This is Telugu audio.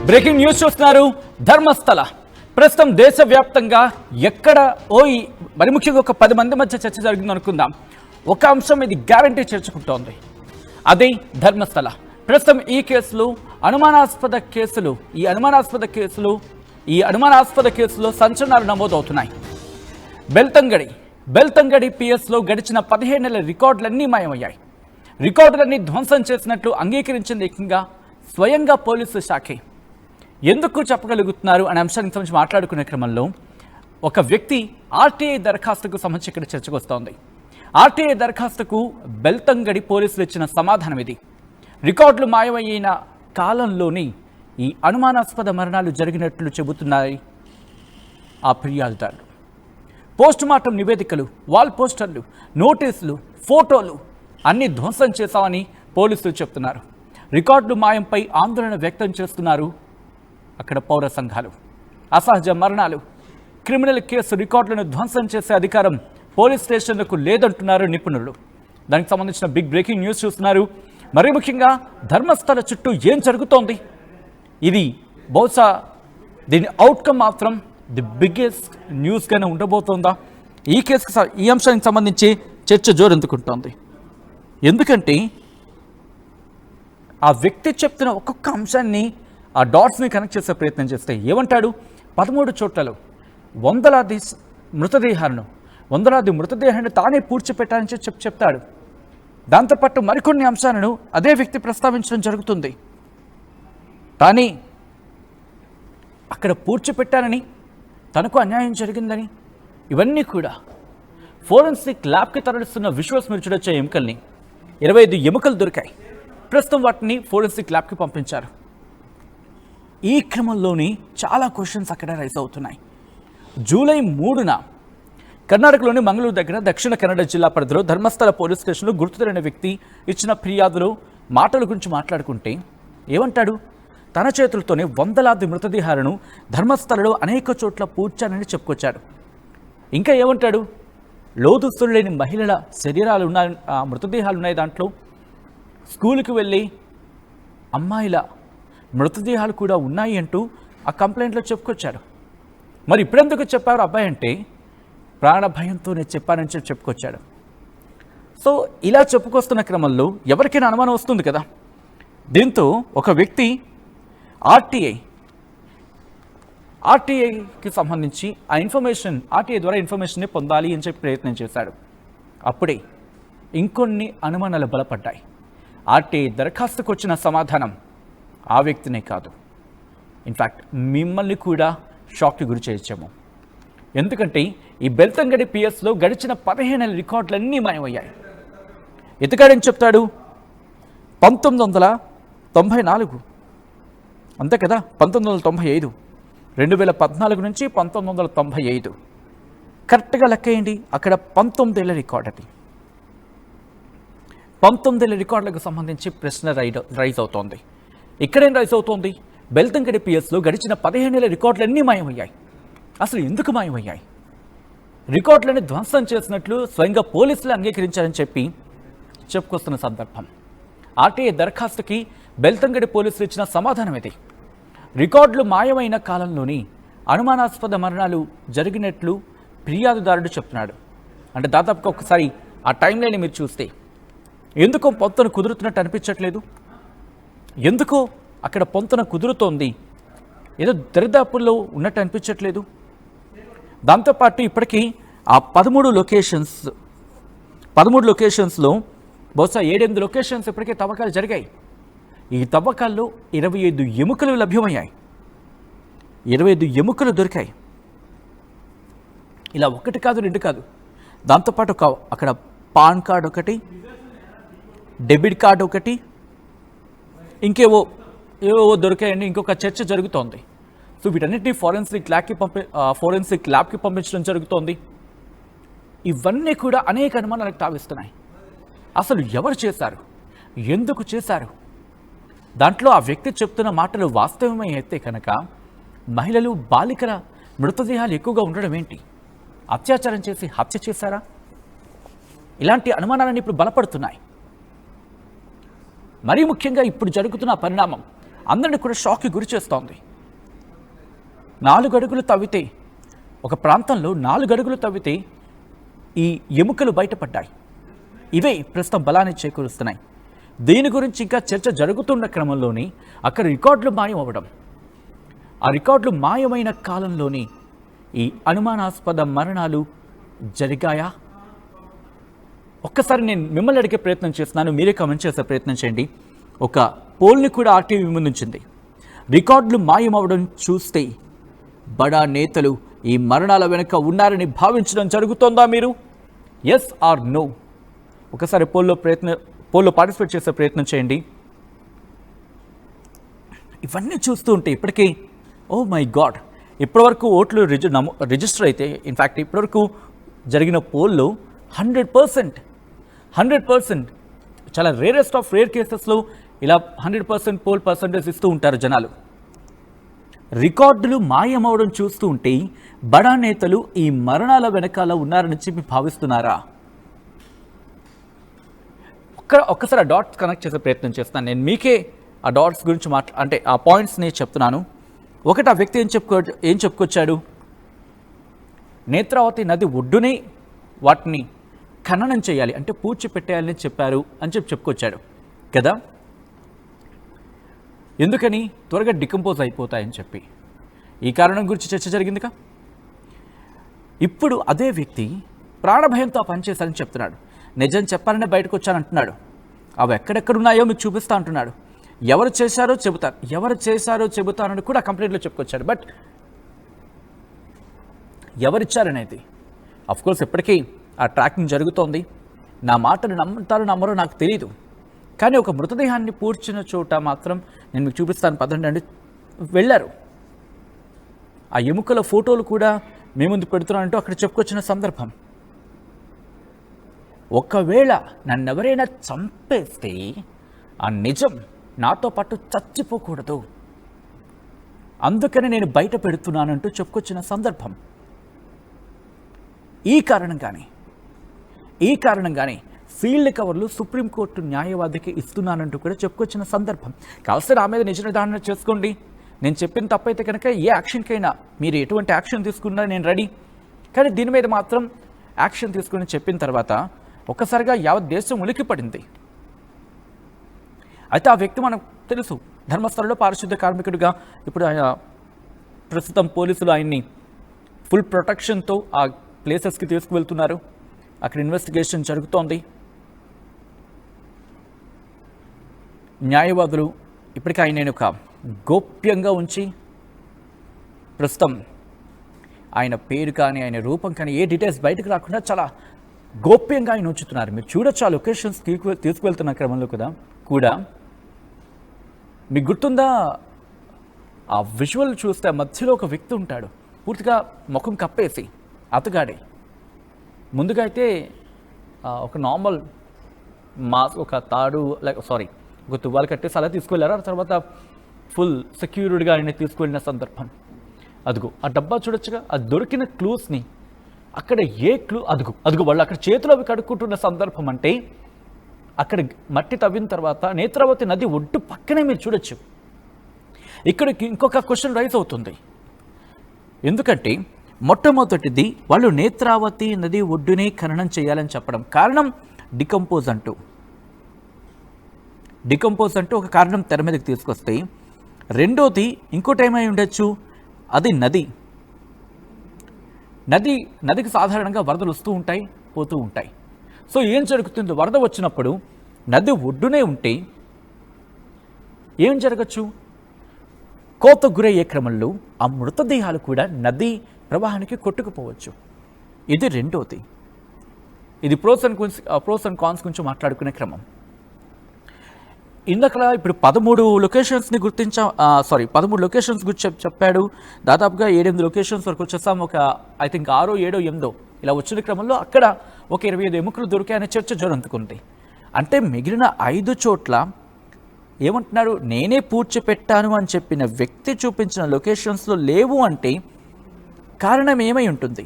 బ్రేకింగ్ న్యూస్ చూస్తున్నారు. ధర్మస్థల ప్రస్తుతం దేశవ్యాప్తంగా ఎక్కడ మరి ముఖ్యంగా ఒక 10 మంది మధ్య చర్చ జరిగింది అనుకుందాం. ఒక అంశం ఇది గ్యారంటీ చర్చకుంటోంది, అదే ధర్మస్థల. ప్రస్తుతం ఈ కేసులు అనుమానాస్పద కేసులో సంచలనాలు నమోదవుతున్నాయి. బెల్తంగడి పిఎస్లో గడిచిన 17 నెలల రికార్డులన్నీ మాయమయ్యాయి. రికార్డులన్నీ ధ్వంసం చేసినట్లు అంగీకరించింది ఏకంగా స్వయంగా పోలీసు శాఖే. ఎందుకు చెప్పగలుగుతున్నారు అనే అంశానికి సంబంధించి మాట్లాడుకునే క్రమంలో ఒక వ్యక్తి ఆర్టీఐ దరఖాస్తుకు సంబంధించి ఇక్కడ చర్చకు వస్తోంది. ఆర్టీఐ దరఖాస్తుకు బెల్తంగడి పోలీసులు ఇచ్చిన సమాధానం ఇది. రికార్డులు మాయమయ్యిన కాలంలోని ఈ అనుమానాస్పద మరణాలు జరిగినట్లు చెబుతున్నాయి ఆ ఫిర్యాదుదారులు. పోస్టుమార్టం నివేదికలు, వాల్ పోస్టర్లు, నోటీసులు, ఫోటోలు అన్ని ధ్వంసం చేశామని పోలీసులు చెప్తున్నారు. రికార్డులు మాయంపై ఆందోళన వ్యక్తం చేస్తున్నారు అక్కడ పౌర సంఘాలు. అసహజ మరణాలు, క్రిమినల్ కేసు రికార్డులను ధ్వంసం చేసే అధికారం పోలీస్ స్టేషన్లకు లేదంటున్నారు నిపుణులు. దానికి సంబంధించిన బిగ్ బ్రేకింగ్ న్యూస్ చూస్తున్నారు. మరీ ముఖ్యంగా ధర్మస్థల చుట్టూ ఏం జరుగుతోంది, ఇది బహుశా దీని అవుట్కమ్ మాత్రం ది బిగ్గెస్ట్ న్యూస్గానే ఉండబోతోందా? ఈ అంశానికి సంబంధించి చర్చ జోరెందుకుంటోంది. ఎందుకంటే ఆ వ్యక్తి చెప్తున్న ఒక్కొక్క అంశాన్ని, ఆ డాట్స్ని కనెక్ట్ చేసే ప్రయత్నం చేస్తే ఏమంటాడు? 13 చోట్లలో వందలాది మృతదేహాన్ని తానే పూడ్చిపెట్టాలని చెప్తాడు. దాంతోపాటు మరికొన్ని అంశాలను అదే వ్యక్తి ప్రస్తావించడం జరుగుతుంది. కానీ అక్కడ పూడ్చిపెట్టానని, తనకు అన్యాయం జరిగిందని, ఇవన్నీ కూడా ఫోరెన్సిక్ ల్యాబ్కి తరలిస్తున్న విజువల్స్ మీరు చూడొచ్చే ఎముకల్ని. 25 ఎముకలు దొరికాయి. ప్రస్తుతం వాటిని ఫోరెన్సిక్ ల్యాబ్కి పంపించారు. ఈ క్రమంలోని చాలా క్వశ్చన్స్ అక్కడ రైజ్ అవుతున్నాయి. జూలై 3న కర్ణాటకలోని మంగళూరు దగ్గర దక్షిణ కన్నడ జిల్లా పరిధిలో ధర్మస్థల పోలీస్ స్టేషన్లో గుర్తు తెలియని వ్యక్తి ఇచ్చిన ఫిర్యాదులో మాటల గురించి మాట్లాడుకుంటే ఏమంటాడు? తన చేతులతోనే వందలాది మృతదేహాలను ధర్మస్థలలో అనేక చోట్ల పూడ్చానని చెప్పుకొచ్చాడు. ఇంకా ఏమంటాడు? లోదుస్తులు లేని మహిళల శరీరాలు ఉన్నాయి, మృతదేహాలు ఉన్నాయి. దాంట్లో స్కూల్కి వెళ్ళి అమ్మాయిల మృతదేహాలు కూడా ఉన్నాయి అంటూ ఆ కంప్లైంట్లో చెప్పుకొచ్చాడు. మరి ఇప్పుడెందుకు చెప్పారు అబ్బాయి అంటే, ప్రాణ భయంతోనే చెప్పానని చెప్పుకొచ్చాడు. సో ఇలా చెప్పుకొస్తున్న క్రమంలో ఎవరికైనా అనుమానం వస్తుంది కదా. దీంతో ఒక వ్యక్తి ఆర్టీఐకి సంబంధించి ఆర్టీఐ ద్వారా ఇన్ఫర్మేషన్ని పొందాలి అని చెప్పి ప్రయత్నం చేశాడు. అప్పుడే ఇంకొన్ని అనుమానాలు బలపడ్డాయి. ఆర్టీఐ దరఖాస్తుకు వచ్చిన సమాధానం ఆ వ్యక్తినే కాదు, ఇన్ఫ్యాక్ట్ మిమ్మల్ని కూడా షాక్కి గురి చేయొచ్చాము. ఎందుకంటే ఈ బెల్తంగడి పిఎస్లో గడిచిన 15 నెలల రికార్డులన్నీ మాయమయ్యాయి. ఇతగాడని చెప్తాడు 1994, అంతే కదా, 1995, 2014 నుంచి 1995 కరెక్ట్గా లెక్కేయండి. అక్కడ 19 ఏళ్ల రికార్డు. అది 19 ఏళ్ల రికార్డులకు సంబంధించి ప్రశ్న రైజ్ అవుతోంది. ఇక్కడేం రైజ్ అవుతోంది? బెల్తంగడి పిఎస్లో గడిచిన 15 నెలల రికార్డులన్నీ మాయమయ్యాయి. అసలు ఎందుకు మాయమయ్యాయి? రికార్డులని ధ్వంసం చేసినట్లు స్వయంగా పోలీసులు అంగీకరించారని చెప్పుకొస్తున్న సందర్భం. ఆర్టీఐ దరఖాస్తుకి బెల్తంగడి పోలీసులు ఇచ్చిన సమాధానం ఇది. రికార్డులు మాయమైన కాలంలోని అనుమానాస్పద మరణాలు జరిగినట్లు ఫిర్యాదుదారుడు చెప్తున్నాడు. అంటే దాదాపుగా ఒకసారి ఆ టైం లైన్ మీరు చూస్తే ఎందుకో పొంతన కుదురుతున్నట్టు అనిపించట్లేదు. ఎందుకో అక్కడ పొంతన కుదురుతోంది, ఏదో దరిదాపుల్లో ఉన్నట్టు అనిపించట్లేదు. దాంతోపాటు ఇప్పటికీ ఆ 13 లొకేషన్స్లో బహుశా 7-8 లొకేషన్స్ ఇప్పటికే తవ్వకాలు జరిగాయి. ఈ తవ్వకాల్లో 25 ఎముకలు లభ్యమయ్యాయి, 25 ఎముకలు దొరికాయి. ఇలా 1 కాదు 2 కాదు. దాంతోపాటు అక్కడ పాన్ కార్డు ఒకటి, డెబిట్ కార్డు ఒకటి, ఇంకేవో దొరికాయండి. ఇంకొక చర్చ జరుగుతోంది. సో వీటన్నిటినీ ఫోరెన్సిక్ ల్యాబ్కి పంపించడం జరుగుతోంది. ఇవన్నీ కూడా అనేక అనుమానాలకు తావిస్తున్నాయి. అసలు ఎవరు చేశారు, ఎందుకు చేశారు? దాంట్లో ఆ వ్యక్తి చెప్తున్న మాటలు వాస్తవమే అయితే కనుక మహిళలు, బాలికల మృతదేహాలు ఎక్కువగా ఉండడం ఏంటి? అత్యాచారం చేసి హత్య చేశారా? ఇలాంటి అనుమానాలన్నీ ఇప్పుడు బలపడుతున్నాయి. మరీ ముఖ్యంగా ఇప్పుడు జరుగుతున్న పరిణామం అందరిని కూడా షాక్కి గురి చేస్తోంది. 4 అడుగులు తవ్వితే, ఒక ప్రాంతంలో 4 అడుగులు తవ్వితే ఈ ఎముకలు బయటపడ్డాయి. ఇవే ప్రస్తుతం బలాన్ని చేకూరుస్తున్నాయి. దీని గురించి ఇంకా చర్చ జరుగుతున్న క్రమంలోని అక్కడ రికార్డులు మాయం అవ్వడం, ఆ రికార్డులు మాయమైన కాలంలోని ఈ అనుమానాస్పద మరణాలు జరిగాయా? ఒక్కసారి నేను మిమ్మల్ని అడిగే ప్రయత్నం చేస్తున్నాను, మీరే కామెంట్ చేసే ప్రయత్నం చేయండి. ఒక పోల్ని కూడా ఆర్టీవీ ముందుంచింది. రికార్డులు మాయమవడం చూస్తే బడా నేతలు ఈ మరణాల వెనుక ఉన్నారని భావించడం జరుగుతోందా మీరు? Yes or no? ఒకసారి పోల్లో పార్టిసిపేట్ చేసే ప్రయత్నం చేయండి. ఇవన్నీ చూస్తూ ఉంటే ఇప్పటికీ ఓ మై గాడ్, ఇప్పటివరకు ఓట్లు రిజిస్టర్ అయితే, ఇన్ఫ్యాక్ట్ ఇప్పటివరకు జరిగిన పోల్లో 100% చాలా రేరెస్ట్ ఆఫ్ రేర్ కేసెస్లో ఇలా 100% పోల్ పర్సంటేజ్ ఇస్తూ ఉంటారు జనాలు. రికార్డులు మాయమవడం చూస్తూ ఉంటే బడా నేతలు ఈ మరణాల వెనకాల ఉన్నారని చెప్పి భావిస్తున్నారా? ఒక్కసారి ఆ డాట్స్ కనెక్ట్ చేసే ప్రయత్నం చేస్తాను. నేను మీకే ఆ డాట్స్ గురించి అంటే ఆ పాయింట్స్ని చెప్తున్నాను. ఒకటి, ఆ వ్యక్తి ఏం చెప్పుకొచ్చాడు? నేత్రావతి నది ఒడ్డునే వాటిని ఖననం చేయాలి, అంటే పూడ్చిపెట్టేయాలని చెప్పారు అని చెప్పుకొచ్చాడు కదా. ఎందుకని? త్వరగా డికంపోజ్ అయిపోతాయని చెప్పి. ఈ కారణం గురించి చర్చ జరిగిందిగా. ఇప్పుడు అదే వ్యక్తి ప్రాణభయంతో పనిచేశారని చెప్తున్నాడు. నిజం చెప్పాలని బయటకు వచ్చానంటున్నాడు. అవి ఎక్కడెక్కడున్నాయో మీకు చూపిస్తా అంటున్నాడు. ఎవరు చేశారో చెబుతానని కూడా కంప్లైంట్లో చెప్పుకొచ్చాడు. బట్ ఎవరిచ్చారనేది అఫ్కోర్స్ ఇప్పటికీ ఆ ట్రాకింగ్ జరుగుతోంది. నా మాటను నమ్ముతారో నమ్మరో నాకు తెలియదు, కానీ ఒక మృతదేహాన్ని పూడ్చిన చోట మాత్రం నేను మీకు చూపిస్తాను, పదండి అండి. వెళ్ళారు. ఆ ఎముకల ఫోటోలు కూడా మీ ముందు పెడుతున్నానంటూ అక్కడ చెప్పుకొచ్చిన సందర్భం. ఒకవేళ నన్నెవరైనా చంపేస్తే ఆ నిజం నాతో పాటు చచ్చిపోకూడదు, అందుకని నేను బయట పెడుతున్నానంటూ చెప్పుకొచ్చిన సందర్భం. ఈ కారణంగానే ఫీల్డ్ కవర్లు సుప్రీంకోర్టు న్యాయవాదికి ఇస్తున్నానంటూ కూడా చెప్పుకొచ్చిన సందర్భం. కావస్తే నా మీద నిజ నిర్ధారణ చేసుకోండి. నేను చెప్పిన తప్పైతే కనుక ఏ యాక్షన్కైనా మీరు ఎటువంటి యాక్షన్ తీసుకున్నా నేను రెడీ. కానీ దీని మీద మాత్రం యాక్షన్ తీసుకుని చెప్పిన తర్వాత ఒక్కసారిగా యావత్ దేశం ఉలిక్కిపడింది. అయితే ఆ వ్యక్తి మనకు తెలుసు, ధర్మస్థలంలో పారిశుద్ధ్య కార్మికుడిగా ఇప్పుడు ఆయన ప్రస్తుతం పోలీసులు ఆయన్ని ఫుల్ ప్రొటెక్షన్తో ఆ ప్లేసెస్కి తీసుకువెళ్తున్నారు. అక్కడ ఇన్వెస్టిగేషన్ జరుగుతోంది. న్యాయవాదులు ఇప్పటికీ ఆయన ఒక గోప్యంగా ఉంచి ప్రస్తుతం ఆయన పేరు కానీ ఆయన రూపం కానీ ఏ డీటెయిల్స్ బయటకు రాకుండా చాలా గోప్యంగా ఆయన ఉంచుతున్నారు. మీరు చూడొచ్చు ఆ లొకేషన్స్ తీసుకువెళ్తున్న క్రమంలో కూడా మీకు గుర్తుందా, ఆ విజువల్ చూస్తే మధ్యలో ఒక వ్యక్తి ఉంటాడు, పూర్తిగా ముఖం కప్పేసి అతగాడే. ముందుగా అయితే ఒక నార్మల్ ఒక తాడు ఒక తువ్వాలు కట్టేసి అలా తీసుకువెళ్ళారు. ఆ తర్వాత ఫుల్ సెక్యూర్డ్గా ఆయన తీసుకువెళ్ళిన సందర్భం. అదుగు ఆ డబ్బా చూడొచ్చుగా, ఆ దొరికిన క్లూస్ని అక్కడ ఏ క్లూ అదుగు వాళ్ళు అక్కడ చేతులు అవి కడుక్కుంటున్న సందర్భం. అంటే అక్కడ మట్టి తవ్విన తర్వాత నేత్రావతి నది ఒడ్డు పక్కనే మీరు చూడొచ్చు. ఇక్కడికి ఇంకొక క్వశ్చన్ రైజ్ అవుతుంది. ఎందుకంటే మొట్టమొదటిది వాళ్ళు నేత్రావతి నది ఒడ్డునే ఖననం చేయాలని చెప్పడం కారణం డికంపోజ్ అంటూ ఒక కారణం తెర మీదకి తీసుకొస్తే, రెండోది ఇంకోటి ఏమై ఉండొచ్చు, అది నదికి సాధారణంగా వరదలు వస్తూ ఉంటాయి, పోతూ ఉంటాయి. సో ఏం జరుగుతుంది, వరద వచ్చినప్పుడు నది ఒడ్డునే ఉంటే ఏం జరగచ్చు, కోత గురయ్యే క్రమంలో ఆ మృతదేహాలు కూడా నది ప్రవాహానికి కొట్టుకుపోవచ్చు. ఇది రెండోది. ఇది ప్రోస్ అండ్ కాన్స్ గురించి మాట్లాడుకునే క్రమం. ఇందాక ఇప్పుడు 13 లొకేషన్స్ని 13 లొకేషన్స్ గురించి చెప్పాడు. దాదాపుగా 7-8 లొకేషన్స్ వరకు వచ్చేస్తాం. ఒక ఐ థింక్ 6, 7, 8 ఇలా వచ్చిన క్రమంలో అక్కడ ఒక 25 ఎముకలు దొరికాయనే చర్చ జరుగుతుంది. అంటే మిగిలిన 5 చోట్ల ఏమంటున్నాడు, నేనే పూడ్చిపెట్టాను అని చెప్పిన వ్యక్తి చూపించిన లొకేషన్స్లో లేవు అంటే కారణం ఏమై ఉంటుంది?